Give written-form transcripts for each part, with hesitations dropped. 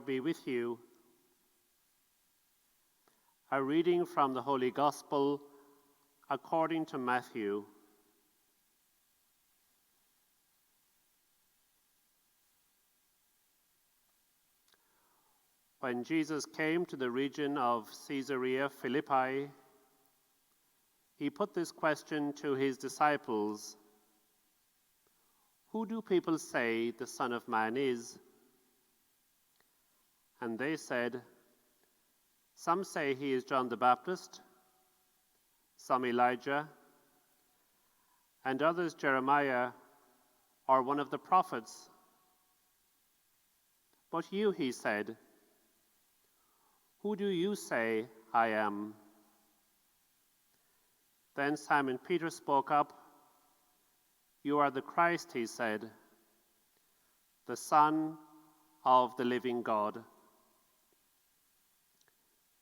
be with you. A reading from the Holy Gospel according to Matthew. When Jesus came to the region of Caesarea Philippi, he put this question to his disciples: "Who do people say the Son of Man is?" And they said, "Some say he is John the Baptist, some Elijah, and others Jeremiah or one of the prophets." "But you," he said, "who do you say I am?" Then Simon Peter spoke up. "You are the Christ," he said, "the Son of the living God."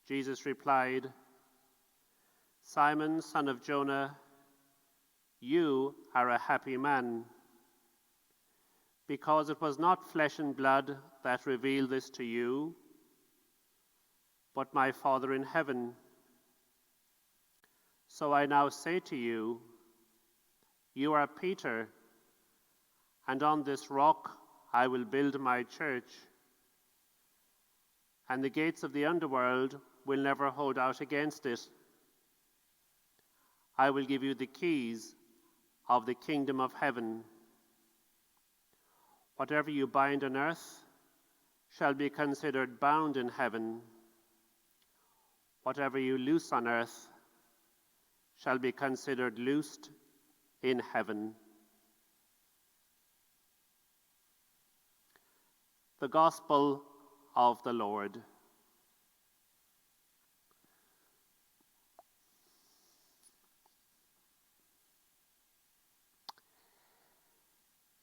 Jesus replied, "Simon, son of Jonah, you are a happy man, because it was not flesh and blood that revealed this to you, but my Father in heaven. So I now say to you, you are Peter, and on this rock I will build my church, and the gates of the underworld will never hold out against it. I will give you the keys of the kingdom of heaven. Whatever you bind on earth shall be considered bound in heaven. Whatever you loose on earth shall be considered loosed in heaven." The Gospel of the Lord.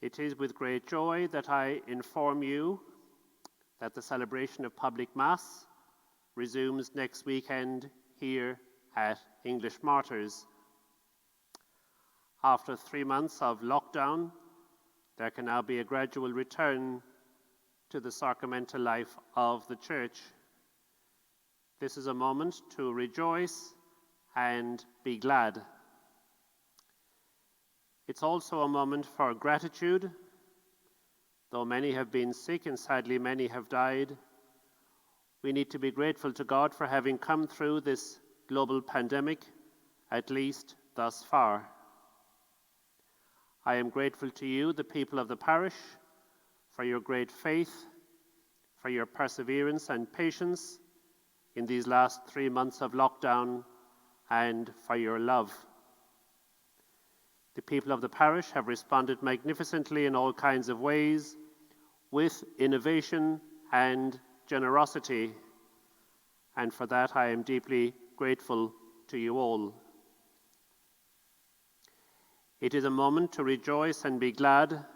It is with great joy that I inform you that the celebration of public Mass resumes next weekend here at English Martyrs. After 3 months of lockdown, there can now be a gradual return to the sacramental life of the Church. This is a moment to rejoice and be glad. It's also a moment for gratitude. Though many have been sick and sadly many have died, we need to be grateful to God for having come through this global pandemic, at least thus far. I am grateful to you, the people of the parish, for your great faith, for your perseverance and patience in these last 3 months of lockdown, and for your love. The people of the parish have responded magnificently in all kinds of ways, with innovation and generosity, and for that I am deeply grateful to you all. It is a moment to rejoice and be glad,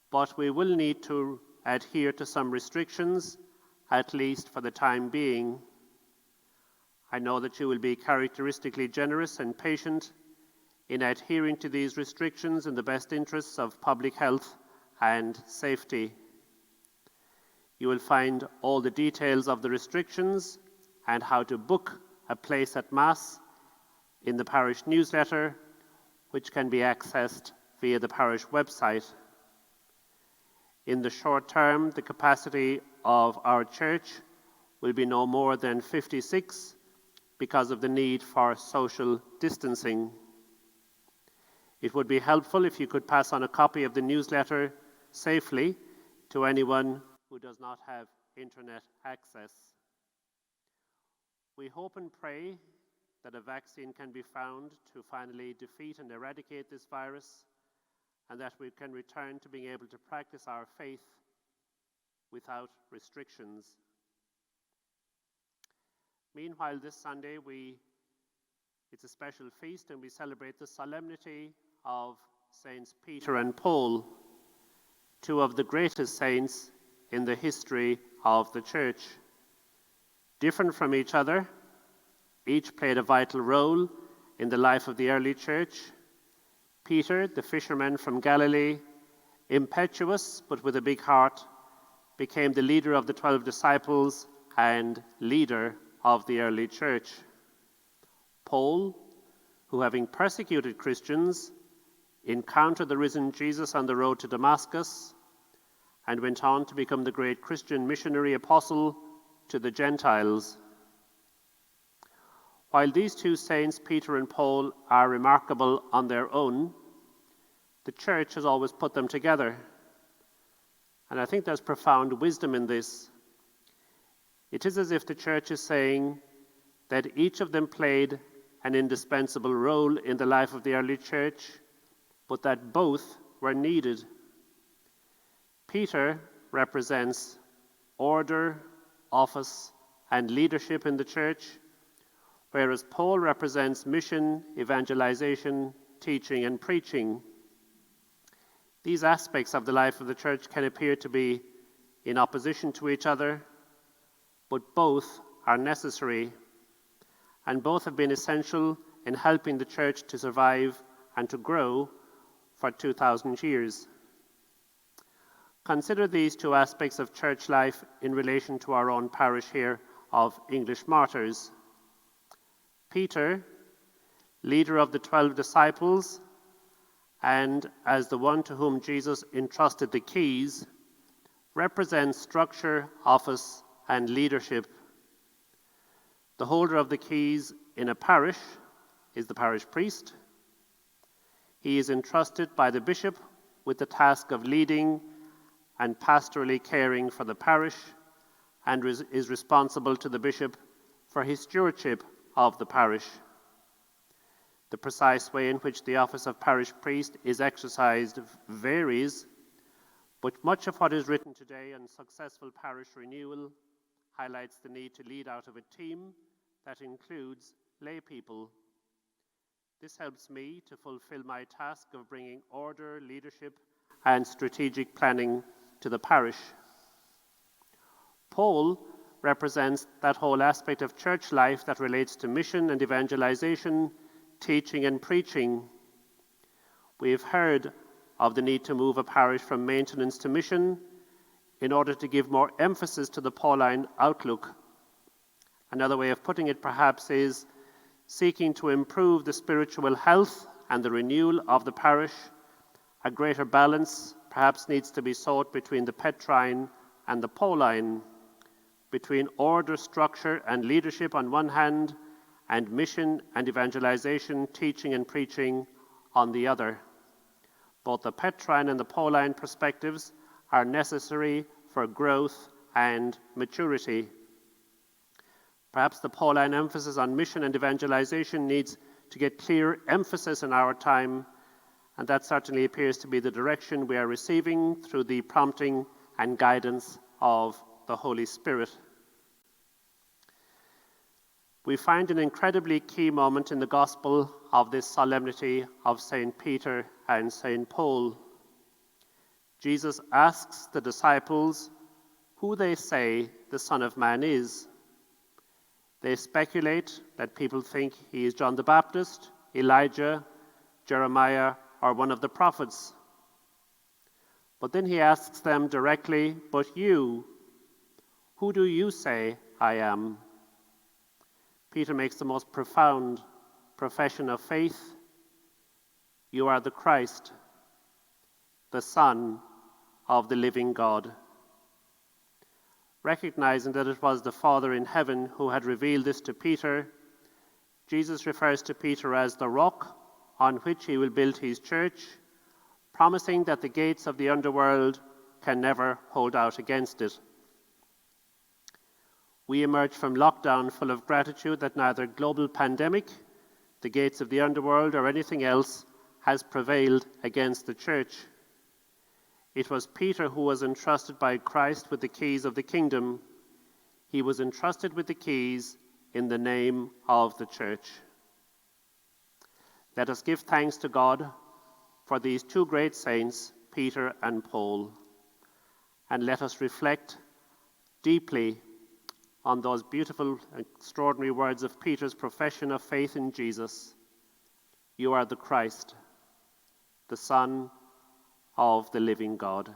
but we will need to adhere to some restrictions, at least for the time being. I know that you will be characteristically generous and patient in adhering to these restrictions in the best interests of public health and safety. You will find all the details of the restrictions and how to book a place at Mass in the parish newsletter, which can be accessed via the parish website. In the short term, the capacity of our church will be no more than 56 because of the need for social distancing. It would be helpful if you could pass on a copy of the newsletter safely to anyone who does not have internet access. We hope and pray that a vaccine can be found to finally defeat and eradicate this virus, and that we can return to being able to practice our faith without restrictions. Meanwhile, this Sunday, it's a special feast, and we celebrate the solemnity of Saints Peter and Paul, two of the greatest saints in the history of the Church. Different from each other, each played a vital role in the life of the early Church. Peter, the fisherman from Galilee, impetuous but with a big heart, became the leader of the 12 disciples and leader of the early church. Paul, who having persecuted Christians, encountered the risen Jesus on the road to Damascus and went on to become the great Christian missionary apostle to the Gentiles. While these two saints, Peter and Paul, are remarkable on their own, the church has always put them together. And I think there's profound wisdom in this. It is as if the church is saying that each of them played an indispensable role in the life of the early church, but that both were needed. Peter represents order, office, and leadership in the church, whereas Paul represents mission, evangelization, teaching, and preaching. These aspects of the life of the church can appear to be in opposition to each other, but both are necessary, and both have been essential in helping the church to survive and to grow for 2,000 years. Consider these two aspects of church life in relation to our own parish here of English Martyrs. Peter, leader of the 12 disciples, and as the one to whom Jesus entrusted the keys, represents structure, office, and leadership. The holder of the keys in a parish is the parish priest. He is entrusted by the bishop with the task of leading and pastorally caring for the parish, and is responsible to the bishop for his stewardship of the parish. The precise way in which the office of parish priest is exercised varies, but much of what is written today on successful parish renewal highlights the need to lead out of a team that includes lay people. This helps me to fulfill my task of bringing order, leadership, and strategic planning to the parish. Paul represents that whole aspect of church life that relates to mission and evangelization, teaching and preaching. We have heard of the need to move a parish from maintenance to mission in order to give more emphasis to the Pauline outlook. Another way of putting it perhaps is seeking to improve the spiritual health and the renewal of the parish. A greater balance perhaps needs to be sought between the Petrine and the Pauline, between order, structure, and leadership on one hand, and mission and evangelization, teaching and preaching on the other. Both the Petrine and the Pauline perspectives are necessary for growth and maturity. Perhaps the Pauline emphasis on mission and evangelization needs to get clear emphasis in our time, and that certainly appears to be the direction we are receiving through the prompting and guidance of the Holy Spirit. We find an incredibly key moment in the Gospel of this solemnity of St. Peter and St. Paul. Jesus asks the disciples who they say the Son of Man is. They speculate that people think he is John the Baptist, Elijah, Jeremiah, or one of the prophets. But then he asks them directly, "But you, who do you say I am?" Peter makes the most profound profession of faith. You are the Christ, the Son of the living God. Recognizing that it was the Father in heaven who had revealed this to Peter, Jesus refers to Peter as the rock on which he will build his church, promising that the gates of the underworld can never hold out against it. We emerge from lockdown full of gratitude that neither global pandemic, the gates of the underworld, or anything else has prevailed against the church. It was Peter who was entrusted by Christ with the keys of the kingdom. He was entrusted with the keys in the name of the church. Let us give thanks to God for these two great saints, Peter and Paul, and let us reflect deeply on those beautiful, extraordinary words of Peter's profession of faith in Jesus. You are the Christ, the Son of the living God.